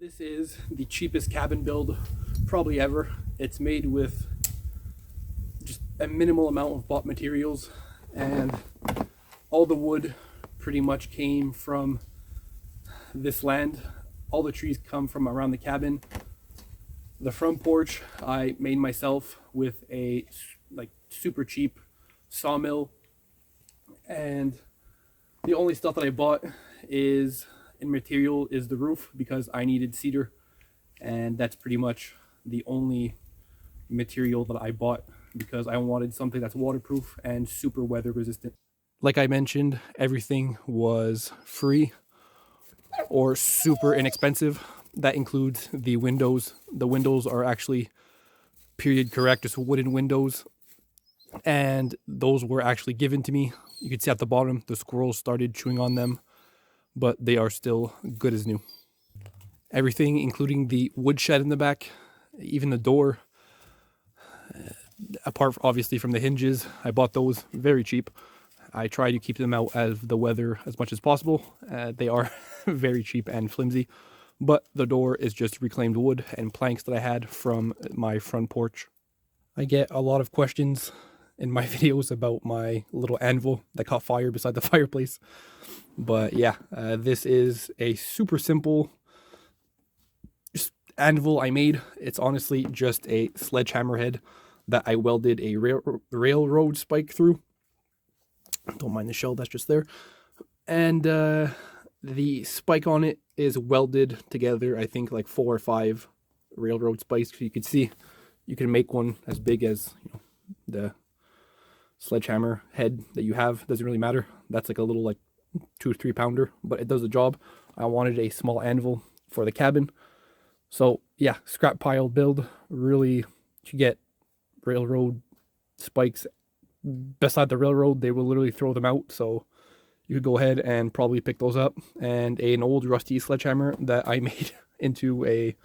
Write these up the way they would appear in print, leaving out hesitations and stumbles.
This is the cheapest cabin build probably ever. It's made with just a minimal amount of bought materials, and all the wood pretty much came from this land. All the trees come from around the cabin. The front porch I made myself with a super cheap sawmill, and the only stuff that I bought is in material is the roof, because I needed cedar, and that's pretty much the only material that I bought because I wanted something that's waterproof and super weather resistant. Like I mentioned, everything was free or super inexpensive. That includes the windows. The windows are actually period correct, just wooden windows, and those were actually given to me. You can see at the bottom the squirrels started chewing on them, but they are still good as new. Everything, including the wood shed in the back, even the door, apart obviously from the hinges, I bought those very cheap. I try to keep them out of the weather as much as possible. They are very cheap and flimsy, but the door is just reclaimed wood and planks that I had from my front porch. I get a lot of questions in my videos about my little anvil that caught fire beside the fireplace. But yeah, this is a super simple anvil I made. It's honestly just a sledgehammer head that I welded a railroad spike through. Don't mind the shell that's just there. And the spike on it is welded together, I think like 4 or 5 railroad spikes. You can see you can make one as big as, the sledgehammer head that you have. Doesn't really matter. That's like a little 2 or 3 pounder, but it does the job. I wanted a small anvil for the cabin. So yeah, scrap pile build. Really, to get railroad spikes beside the railroad, they will literally throw them out. So you could go ahead and probably pick those up. And an old rusty sledgehammer that I made into a,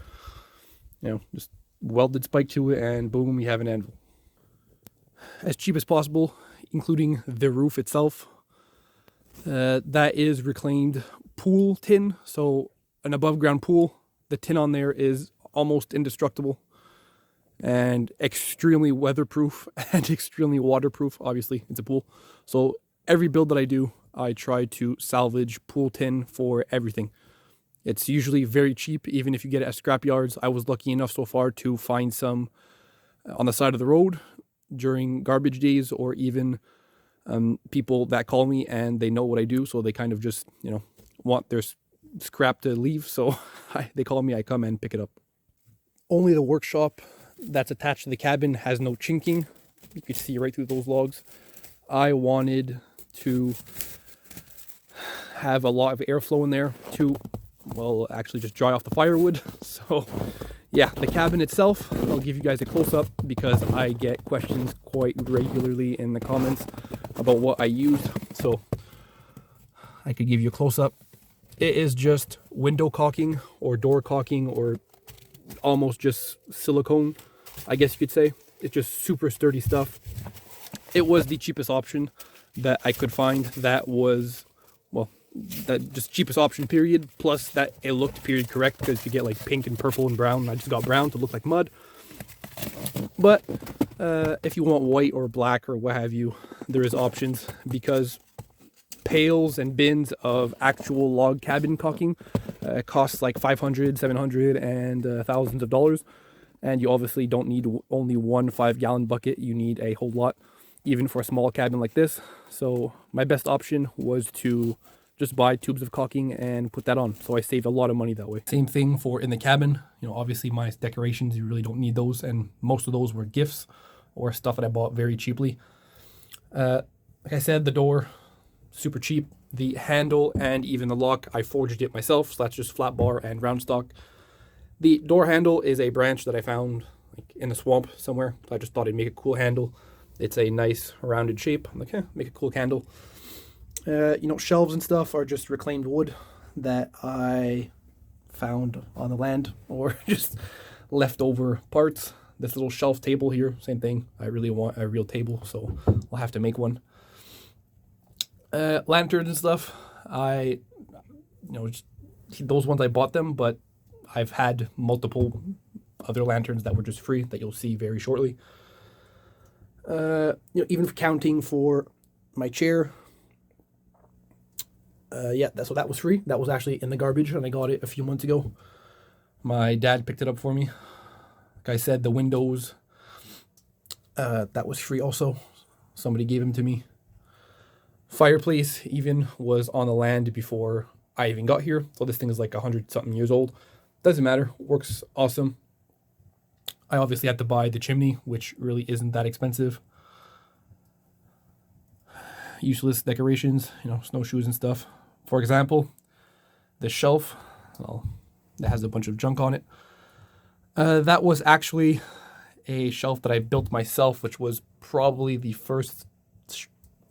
just welded spike to it, and boom, you have an anvil. As cheap as possible, including the roof itself. That is reclaimed pool tin, so an above ground pool. The tin on there is almost indestructible and extremely weatherproof and extremely waterproof. Obviously, it's a pool. So every build that I do, I try to salvage pool tin for everything. It's usually very cheap, even if you get it at scrap yards. I was lucky enough so far to find some on the side of the road during garbage days, or even people that call me and they know what I do, so they kind of just want their scrap to leave, so they call me, I come and pick it up. Only the workshop that's attached to the cabin has no chinking. You can see right through those logs. I wanted to have a lot of airflow in there to, well, actually just dry off the firewood. So yeah, the cabin itself, I'll give you guys a close-up because I get questions quite regularly in the comments about what I used. So I could give you a close-up. It is just window caulking or door caulking, or almost just silicone, I guess you could say. It's just super sturdy stuff. It was the cheapest option that I could find. That was, well, that just cheapest option, period. Plus that it looked period correct, because you get like pink and purple and brown. I just got brown to look like mud. But if you want white or black or what have you, there is options, because pails and bins of actual log cabin caulking costs like $500, $700, and thousands of dollars. And you obviously don't need only one 5-gallon bucket. You need a whole lot, even for a small cabin like this. So my best option was to just buy tubes of caulking and put that on. So I saved a lot of money that way. Same thing for in the cabin. Obviously my decorations, you really don't need those. And most of those were gifts or stuff that I bought very cheaply. Like I said, the door, super cheap. The handle and even the lock, I forged it myself. So that's just flat bar and round stock. The door handle is a branch that I found in the swamp somewhere. So I just thought I'd make a cool handle. It's a nice rounded shape. I'm like, make a cool handle. Shelves and stuff are just reclaimed wood that I found on the land, or just leftover parts. This little shelf table here, same thing. I really want a real table, so I'll have to make one. Lanterns and stuff, just those ones I bought them, but I've had multiple other lanterns that were just free that you'll see very shortly. Even counting for my chair, yeah, so that was free. That was actually in the garbage, and I got it a few months ago. My dad picked it up for me. Like I said, the windows, that was free also. Somebody gave them to me. Fireplace even was on the land before I even got here. So this thing is like 100-something years old. Doesn't matter. Works awesome. I obviously had to buy the chimney, which really isn't that expensive. Useless decorations, snowshoes and stuff. For example, the shelf, well, that has a bunch of junk on it. That was actually a shelf that I built myself, which was probably the first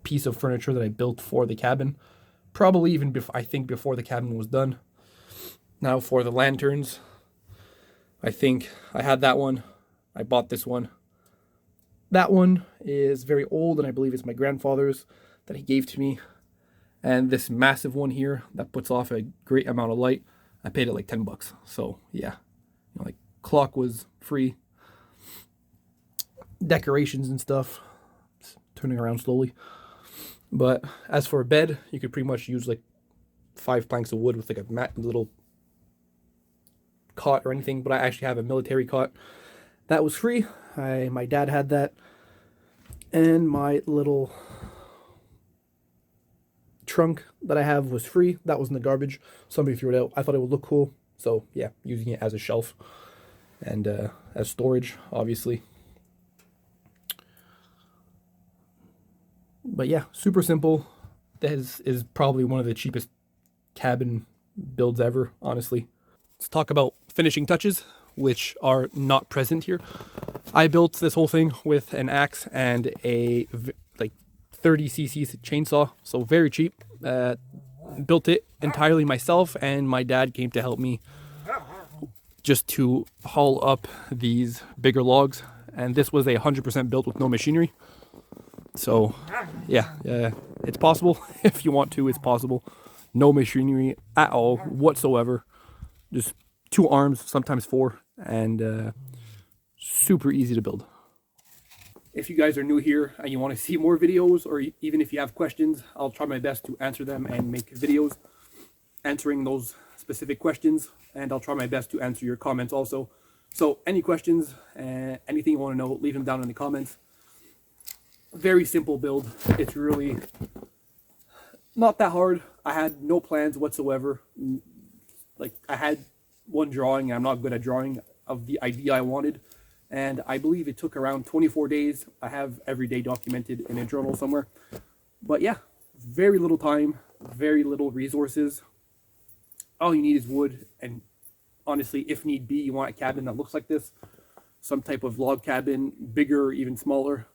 piece of furniture that I built for the cabin. Probably even I think before the cabin was done. Now for the lanterns, I think I had that one. I bought this one. That one is very old, and I believe it's my grandfather's that he gave to me. And this massive one here that puts off a great amount of light, I paid it like $10. So yeah, like clock was free. Decorations and stuff, it's turning around slowly. But as for a bed, you could pretty much use like 5 planks of wood with like a little cot or anything. But I actually have a military cot that was free. My dad had that, and my little trunk that I have was free. That was in the garbage. Somebody threw it out. I thought it would look cool, so yeah, using it as a shelf and as storage, obviously. But yeah, super simple. This is probably one of the cheapest cabin builds ever, honestly. Let's talk about finishing touches, which are not present here. I built this whole thing with an axe and a like 30cc chainsaw, so very cheap. Built it entirely myself, and my dad came to help me just to haul up these bigger logs. And this was 100% built with no machinery. So yeah, it's possible. If you want to, it's possible. No machinery at all whatsoever. Just 2 arms, sometimes 4, and super easy to build. If you guys are new here and you want to see more videos, or even if you have questions, I'll try my best to answer them and make videos answering those specific questions. And I'll try my best to answer your comments also. So any questions, anything you want to know, leave them down in the comments. Very simple build. It's really not that hard. I had no plans whatsoever. Like, I had one drawing, and I'm not good at drawing, of the idea I wanted. And I believe it took around 24 days. I have every day documented in a journal somewhere. But yeah, very little time, very little resources. All you need is wood. And honestly, if need be, you want a cabin that looks like this. Some type of log cabin, bigger or even smaller.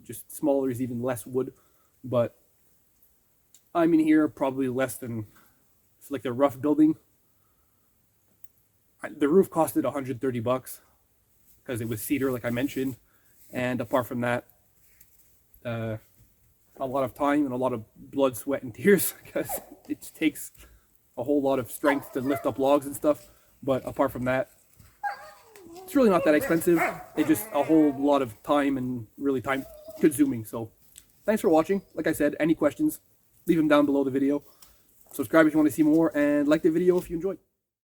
Just smaller is even less wood. But I'm in here probably less than, it's like a rough building. The roof costed $130 because it was cedar, like I mentioned. And apart from that, a lot of time and a lot of blood, sweat, and tears, because it takes a whole lot of strength to lift up logs and stuff. But apart from that, it's really not that expensive. It's just a whole lot of time, and really time consuming. So thanks for watching. Like I said, any questions, leave them down below the video. Subscribe if you want to see more, and like the video if you enjoyed.